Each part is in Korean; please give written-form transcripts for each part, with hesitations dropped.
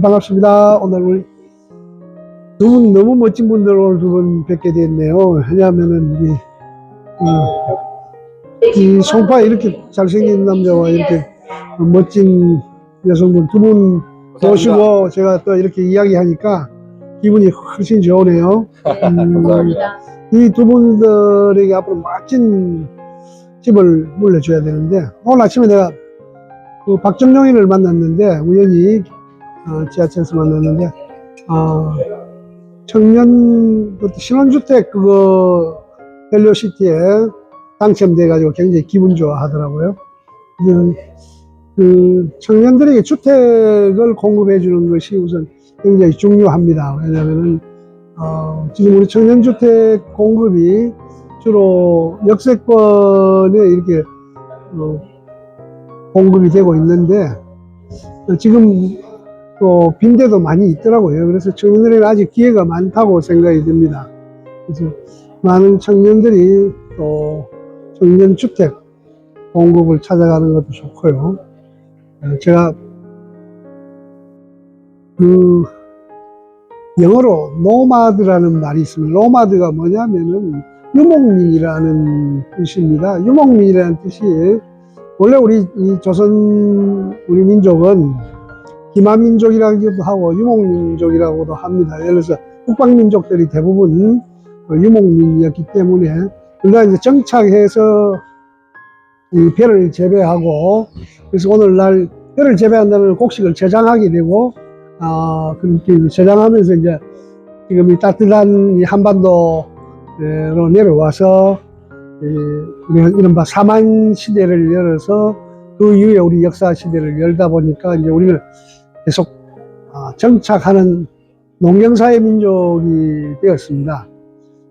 반갑습니다. 오늘 우리 두 분 너무 멋진 분들 오늘 두 분 뵙게 됐네요. 왜냐하면은 이 송파에 이렇게 잘생긴 남자와 이렇게 멋진 여성분 두 분 모시고 제가 또 이렇게 이야기하니까 기분이 훨씬 좋으네요. 감사합니다. 이 두 분들에게 앞으로 멋진 집을 물려줘야 되는데, 오늘 아침에 내가 그 박정용이를 만났는데 우연히 지하철에서 만났는데 청년 신혼주택 그거 밸류시티에 당첨돼 가지고 굉장히 기분 좋아하더라고요. 그 청년들에게 주택을 공급해 주는 것이 우선 굉장히 중요합니다. 왜냐하면은 지금 우리 청년주택 공급이 주로 역세권에 이렇게 공급이 되고 있는데 지금 또 빈대도 많이 있더라고요. 그래서 청년들에게 아직 기회가 많다고 생각이 듭니다. 그래서 많은 청년들이 또 청년주택 공급을 찾아가는 것도 좋고요. 제가 그 영어로 노마드라는 말이 있습니다. 노마드가 뭐냐면은 유목민이라는 뜻입니다. 유목민이라는 뜻이 원래 우리 이 조선 우리 민족은 기마민족이라기도 하고 유목민족이라고도 합니다. 예를 들어서 북방민족들이 대부분 유목민이었기 때문에 우리가 이제 정착해서 이 벼를 재배하고, 그래서 오늘날 벼를 재배한다면 곡식을 저장하게 되고 그렇게 저장하면서 이제 지금 이 따뜻한 이 한반도로 내려와서 우리가 이른바 사만 시대를 열어서 그 이후에 우리 역사 시대를 열다 보니까 이제 우리는 계속 정착하는 농경사회 민족이 되었습니다.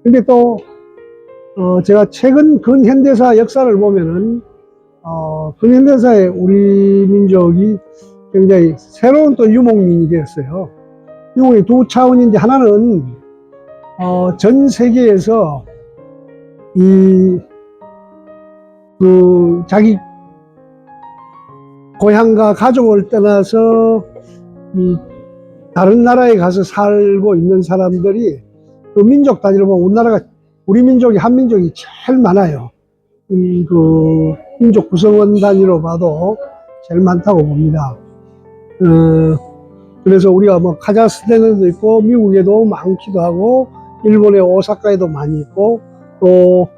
근데 또 제가 최근 근현대사 역사를 보면은 근현대사에 우리 민족이 굉장히 새로운 또 유목민이 되었어요. 유목이 두 차원인데, 하나는 전 세계에서 자기 고향과 가족을 떠나서 다른 나라에 가서 살고 있는 사람들이 그 민족 단위로 보면 우리 민족이 한민족이 제일 많아요. 그 민족 구성원 단위로 봐도 제일 많다고 봅니다. 그래서 우리가 뭐 카자흐스탄에도 있고 미국에도 많기도 하고 일본의 오사카에도 많이 있고 또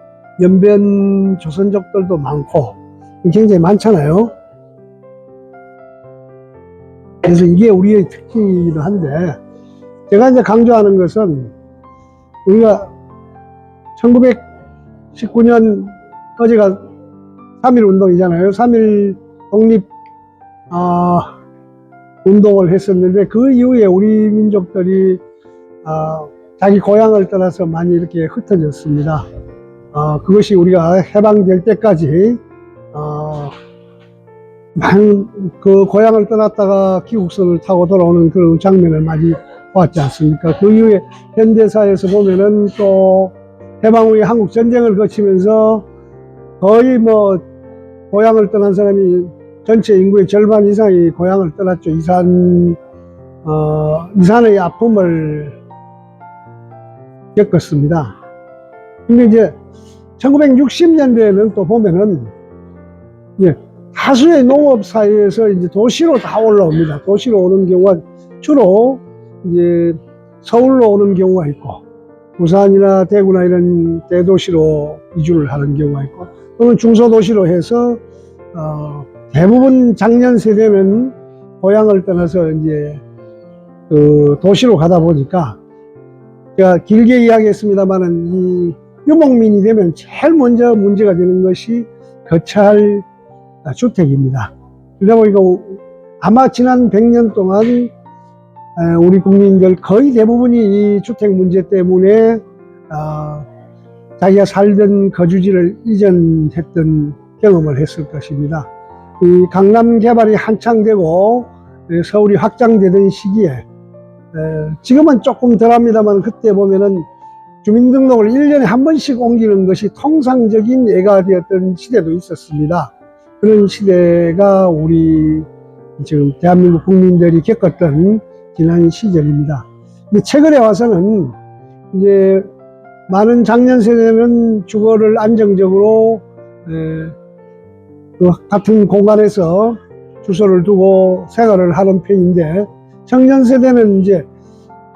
연변 조선족들도 많고 굉장히 많잖아요. 그래서 이게 우리의 특징이기도 한데, 제가 이제 강조하는 것은 우리가 1919년 어제가 3.1 운동이잖아요. 3.1 독립 운동을 했었는데 그 이후에 우리 민족들이 자기 고향을 떠나서 많이 이렇게 흩어졌습니다. 그것이 우리가 해방될 때까지 그 고향을 떠났다가 귀국선을 타고 돌아오는 그런 장면을 많이 봤지 않습니까? 그 이후에 현대사에서 보면은 또 해방 후에 한국 전쟁을 거치면서 거의 뭐 고향을 떠난 사람이 전체 인구의 절반 이상이 고향을 떠났죠. 이산의 아픔을 겪었습니다. 근데 이제 1960년대에는 또 보면은 다수의 농업 사회에서 이제 도시로 다 올라옵니다. 도시로 오는 경우가 주로 이제 서울로 오는 경우가 있고, 부산이나 대구나 이런 대도시로 이주를 하는 경우가 있고, 또는 중소도시로 해서 대부분 장년 세대는 고향을 떠나서 이제 그 도시로 가다 보니까, 제가 길게 이야기했습니다만은 이 유목민이 되면 제일 먼저 문제가 되는 것이 거처할 주택입니다. 그러다 보니까 아마 지난 100년 동안 우리 국민들 거의 대부분이 이 주택 문제 때문에 자기가 살던 거주지를 이전했던 경험을 했을 것입니다. 이 강남 개발이 한창 되고 서울이 확장되던 시기에, 지금은 조금 덜합니다만 그때 보면은 주민등록을 1년에 한 번씩 옮기는 것이 통상적인 예가 되었던 시대도 있었습니다. 그런 시대가 우리 지금 대한민국 국민들이 겪었던 지난 시절입니다. 근데 최근에 와서는 이제 많은 장년 세대는 주거를 안정적으로 그 같은 공간에서 주소를 두고 생활을 하는 편인데, 청년 세대는 이제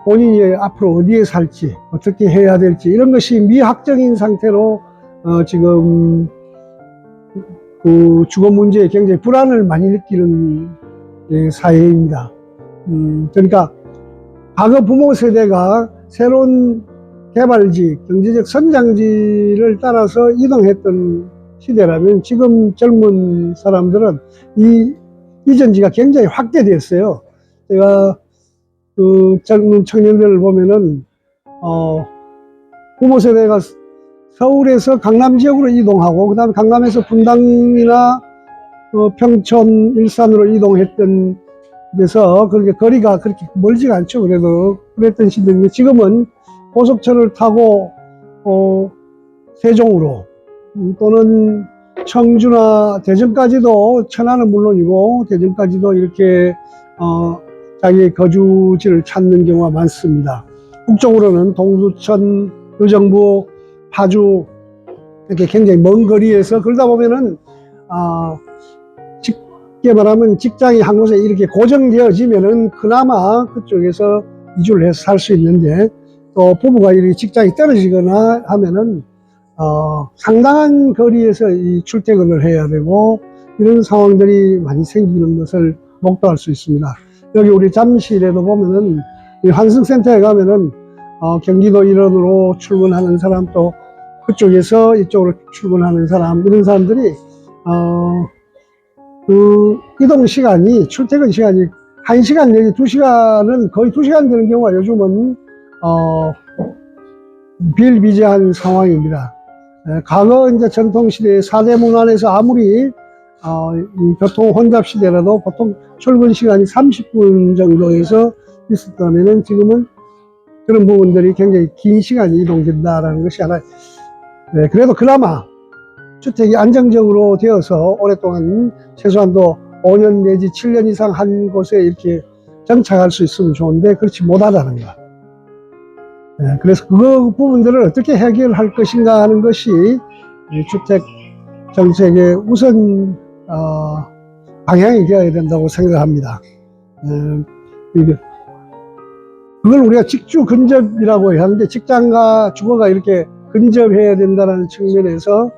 본인이 앞으로 어디에 살지, 어떻게 해야 될지 이런 것이 미확정인 상태로 지금 그 주거 문제에 굉장히 불안을 많이 느끼는 사회입니다. 그러니까 과거 부모 세대가 새로운 개발지, 경제적 성장지를 따라서 이동했던 시대라면, 지금 젊은 사람들은 이 이전지가 굉장히 확대되었어요. 제가 그 젊은 청년들을 보면은 부모 세대가 서울에서 강남 지역으로 이동하고, 그 다음에 강남에서 분당이나 평촌, 일산으로 이동했던 데서 그렇게 거리가 그렇게 멀지가 않죠. 그래도 그랬던 시대인데, 지금은 고속철을 타고 세종으로 또는 청주나 대전까지도, 천안은 물론이고 대전까지도 이렇게 자기의 거주지를 찾는 경우가 많습니다. 북쪽으로는 동두천, 의정부, 파주 이렇게 굉장히 먼 거리에서, 그러다 보면은 쉽게 말하면 직장이 한 곳에 이렇게 고정되어지면은 그나마 그쪽에서 이주를 해서 살 수 있는데, 또 부부가 이렇게 직장이 떨어지거나 하면은 상당한 거리에서 이 출퇴근을 해야 되고, 이런 상황들이 많이 생기는 것을 목도할 수 있습니다. 여기 우리 잠실에도 보면은 이 환승센터에 가면은 경기도 일원으로 출근하는 사람, 또 그쪽에서 이쪽으로 출근하는 사람, 이런 사람들이 그 이동 시간이, 출퇴근 시간이 1시간 내지 2시간은 거의 2시간 되는 경우가 요즘은 비일비재한 상황입니다. 과거 이제 전통시대의 사대문안에서 아무리 이 교통 혼잡 시대라도 보통 출근 시간이 30분 정도에서 있었다면은, 지금은 그런 부분들이 굉장히 긴 시간이 이동된다라는 것이 하나. 그래도 그나마 주택이 안정적으로 되어서 오랫동안 최소한도 5년 내지 7년 이상 한 곳에 이렇게 정착할 수 있으면 좋은데, 그렇지 못하다는 것. 그래서 그 부분들을 어떻게 해결할 것인가 하는 것이 주택 정책의 우선 방향이 되어야 된다고 생각합니다. 그걸 우리가 직주 근접이라고 하는데, 직장과 주거가 이렇게 근접해야 된다는 측면에서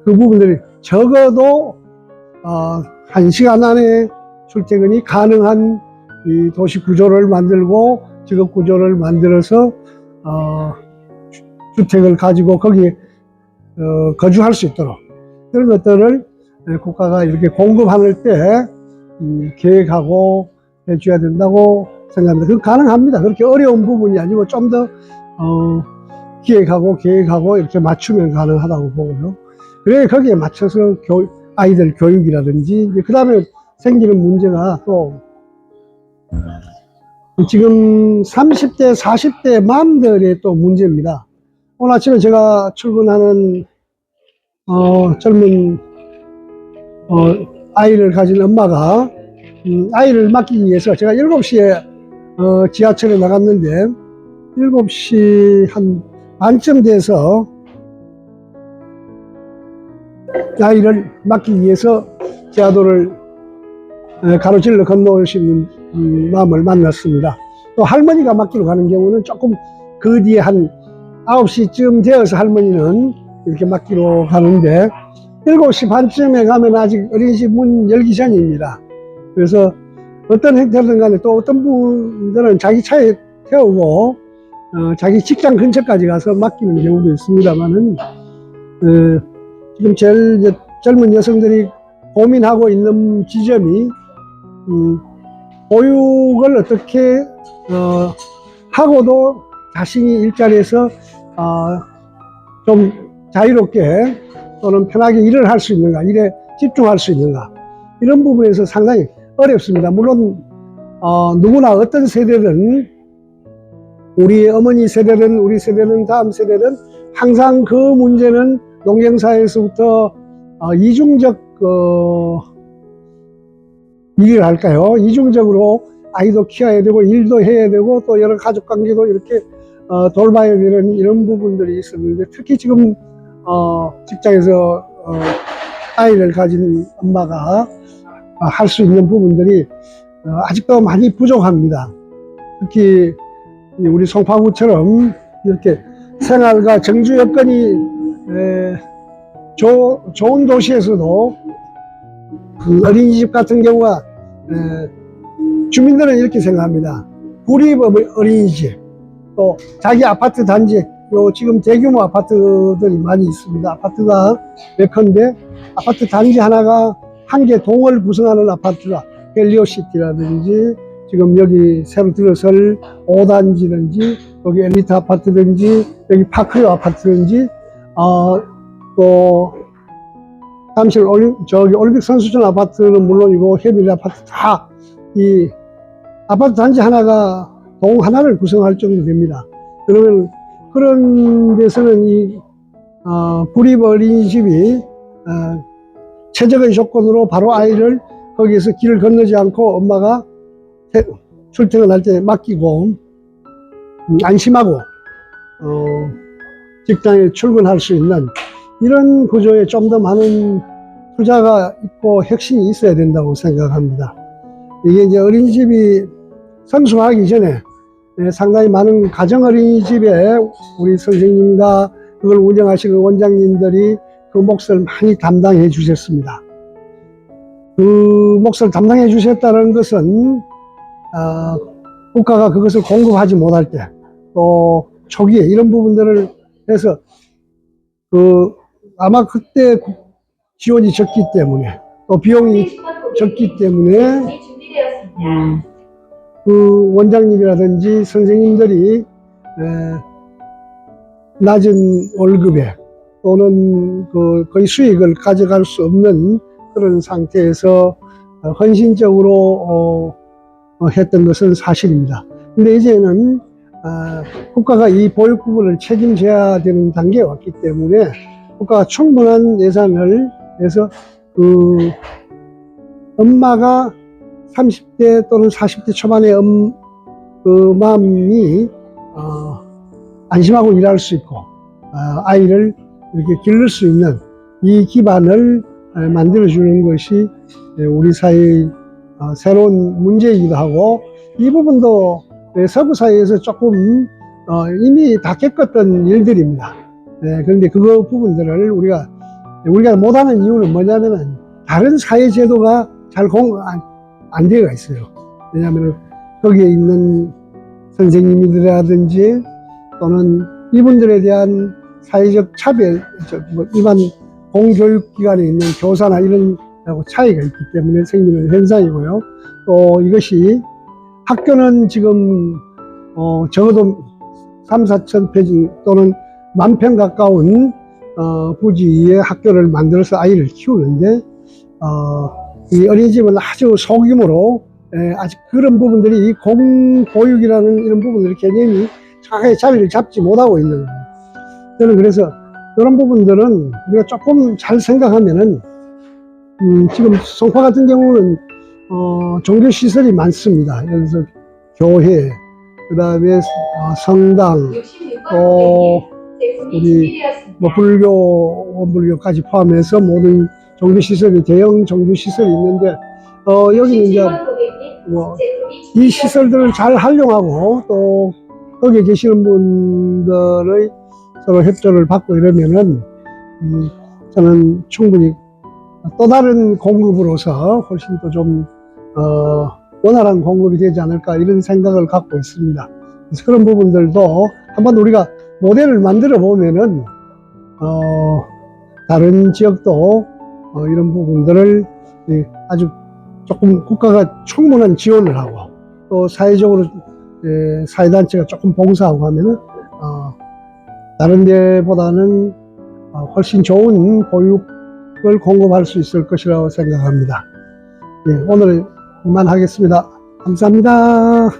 그 부분들이 적어도 1시간 안에 출퇴근이 가능한 이 도시 구조를 만들고 직업 구조를 만들어서 주택을 가지고 거기에 거주할 수 있도록, 그런 것들을 국가가 이렇게 공급할 때 계획하고 해줘야 된다고 생각합니다. 그건 가능합니다. 그렇게 어려운 부분이 아니고 좀 더 기획하고 계획하고 이렇게 맞추면 가능하다고 보고요. 그래 거기에 맞춰서 아이들 교육이라든지, 그 다음에 생기는 문제가 또 지금 30대, 40대 맘들의 또 문제입니다. 오늘 아침에 제가 출근하는 젊은 아이를 가진 엄마가 아이를 맡기기 위해서, 제가 7시에 지하철에 나갔는데 7시 한 반쯤 돼서 아이를 맡기기 위해서 지하도를 가로질러 건너오시는 마음을 만났습니다. 또 할머니가 맡기러 가는 경우는 조금 그 뒤에 한 9시쯤 되어서 할머니는 이렇게 맡기러 가는데, 7시 반쯤에 가면 아직 어린이집 문 열기 전입니다. 그래서 어떤 형태든 간에, 또 어떤 분들은 자기 차에 태우고 자기 직장 근처까지 가서 맡기는 경우도 있습니다만은, 지금 제일 이제 젊은 여성들이 고민하고 있는 지점이 보육을 어떻게 하고도 자신이 일자리에서 좀 자유롭게 또는 편하게 일을 할 수 있는가, 일에 집중할 수 있는가, 이런 부분에서 상당히 어렵습니다. 물론 누구나 어떤 세대든, 우리 어머니 세대든 우리 세대든 다음 세대든 항상 그 문제는 농경사회에서부터 이중적 일을 할까요? 이중적으로 아이도 키워야 되고 일도 해야 되고 또 여러 가족 관계도 이렇게 돌봐야 되는 이런 부분들이 있었는데, 특히 지금 직장에서 아이를 가진 엄마가 할 수 있는 부분들이 아직도 많이 부족합니다. 특히 우리 송파구처럼 이렇게 생활과 정주 여건이 좋은 도시에서도 그 어린이집 같은 경우가 주민들은 이렇게 생각합니다. 구립 어린이집, 또 자기 아파트 단지, 요 지금 대규모 아파트들이 많이 있습니다. 아파트가 몇 건데 아파트 단지 하나가 한 개 동을 구성하는 아파트가 헬리오시티라든지 지금 여기 새로 들어설 5단지든지 여기 엘리트 아파트든지 여기 파크류 아파트든지 또 잠실 올림픽 선수촌 아파트는 물론이고 해빌 아파트 다 이 아파트 단지 하나가 동 하나를 구성할 정도 됩니다. 그러면 그런 데서는 이 구립 어린이집이 최적의 조건으로 바로 아이를 거기에서 길을 건너지 않고 엄마가 출퇴근할 때 맡기고 안심하고 직장에 출근할 수 있는 이런 구조에 좀 더 많은 투자가 있고 혁신이 있어야 된다고 생각합니다. 이게 이제 어린이집이 성숙하기 전에 상당히 많은 가정 어린이집에 우리 선생님과 그걸 운영하시는 원장님들이 그 몫을 많이 담당해 주셨습니다. 그 몫을 담당해 주셨다는 것은 국가가 그것을 공급하지 못할 때 또 초기에 이런 부분들을 해서 아마 그때 지원이 적기 때문에 또 비용이 적기 때문에 그 원장님이라든지 선생님들이 낮은 월급에 또는 거의 수익을 가져갈 수 없는 그런 상태에서 헌신적으로 했던 것은 사실입니다. 근데 이제는 국가가 이 보육 부분을 책임져야 되는 단계에 왔기 때문에 국가가 충분한 예산을 해서 그 엄마가 30대 또는 40대 초반의 그 마음이 안심하고 일할 수 있고 아이를 이렇게 기를 수 있는 이 기반을 만들어주는 것이 우리 사회의 새로운 문제이기도 하고, 이 부분도 서구 사회에서 조금 이미 다 겪었던 일들입니다. 그런데 그 부분들을 우리가 못하는 이유는 뭐냐면은 다른 사회 제도가 잘 안 되어 있어요. 왜냐하면 거기에 있는 선생님이라든지 또는 이분들에 대한 사회적 차별, 일반 공교육기관에 있는 교사나 이런 하고 차이가 있기 때문에 생기는 현상이고요. 또 이것이 학교는 지금 적어도 3, 4천 페이지 또는 10,000평 가까운 부지의 학교를 만들어서 아이를 키우는데 이 어린이집은 아주 소규모로 아직 그런 부분들이 이 공보육이라는 이런 부분들의 개념이 정확하게 자리를 잡지 못하고 있는 거예요. 저는 그래서 그런 부분들은 우리가 조금 잘 생각하면은 지금 송파 같은 경우는 종교시설이 많습니다. 예를 들어서 교회, 그 다음에 성당, 또 우리 불교, 원불교까지 포함해서 모든 종교시설이 대형 종교시설이 있는데 여기는 이제 이 시설들을 잘 활용하고 또 거기에 계시는 분들의 서로 협조를 받고 이러면은 저는 충분히 또 다른 공급으로서 훨씬 더 좀 원활한 공급이 되지 않을까 이런 생각을 갖고 있습니다. 그래서 그런 부분들도 한번 우리가 모델을 만들어 보면은 다른 지역도 이런 부분들을 아주 조금 국가가 충분한 지원을 하고 또 사회적으로 사회단체가 조금 봉사하고 하면은 다른 데보다는 훨씬 좋은 보육을 공급할 수 있을 것이라고 생각합니다. 오늘 이만 하겠습니다. 감사합니다.